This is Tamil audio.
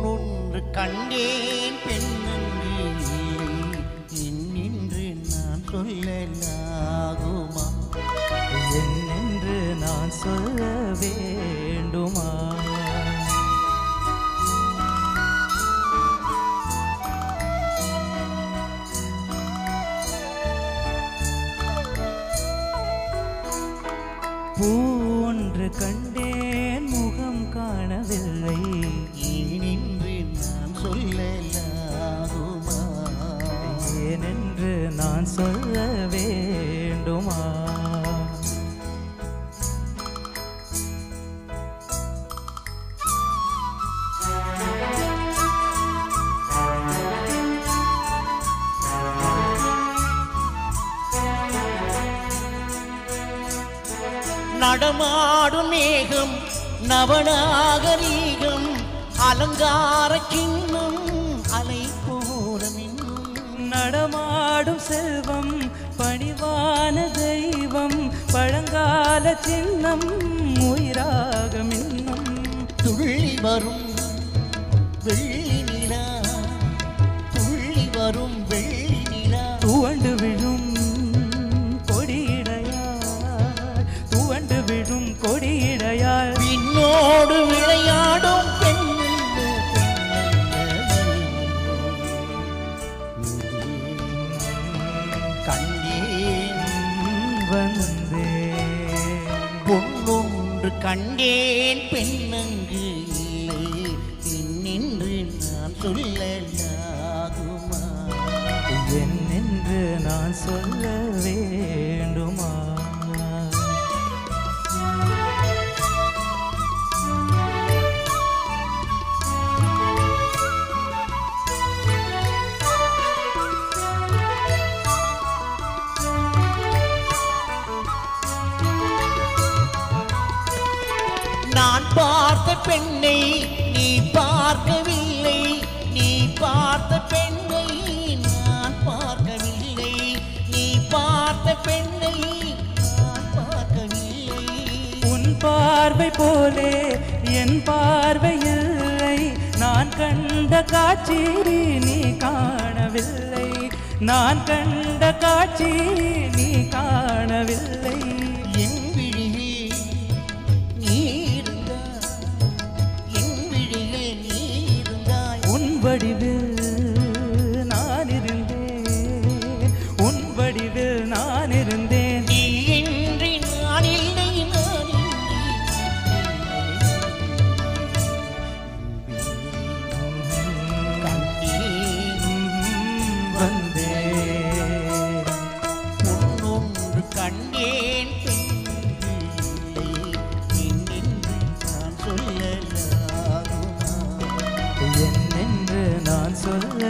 பொன்னொன்று கண்டேன் பெண்ணென்று என்னென்று நான் சொல்லலாகுமா என்னென்று நான் சொல்ல வேண்டுமா பூ ஒன்று கண்டேன் முகம் காணவில்லை ஏனென்று நான் சொல்லலாகுமா ஏனென்று நான் சொல்ல வேண்டுமா நடமாடும் மேகம் நவநாகரீகம் அலங்கார சின்னம் அலை போல மின்னும் நடமாடும் செல்வம் பணிவான தெய்வம் பழங்கால சின்னம் உயிராக மின்னும் துள்ளி வரும் வெள்ளி நிலா துள்ளி வரும் வெள்ளி நிலா துவண்டு விழும் கொடியிடையாள் துவண்டு விழும் கொடியிடையாள் பின்னோடு விளையாடும் கண்டேன் வந்தே பொன்னொன்று கண்டேன் பெண்ணங்கு இல்லை என்னென்று நான் சொல்லலாகுமா என்னென்று நான் சொல்ல வேண்டுமா நான் பார்த்த பெண்ணை நீ பார்க்கவில்லை நீ பார்த்த பெண்ணை நான் பார்க்கவில்லை நீ பார்த்த பெண்ணை நான் பார்க்கவில்லை உன் பார்வை போலே என் பார்வை இல்லை நான் கண்ட காட்சி நீ காணவில்லை நான் கண்ட காட்சி நீ காணவில்லை என் விழியில் நீ இருந்தாய் என் விழியில் நீ இருந்தாய் உன் வடிவில் நான் இருந்தேன் உன் வடிவில் நான் இருந்தேன் நீ இன்றி நான் இல்லை நான் வந்தே பொன்னொன்று கண்டேன் என்னென்று நான் சொல்லலாகுமா என்னென்று நான் சொல்ல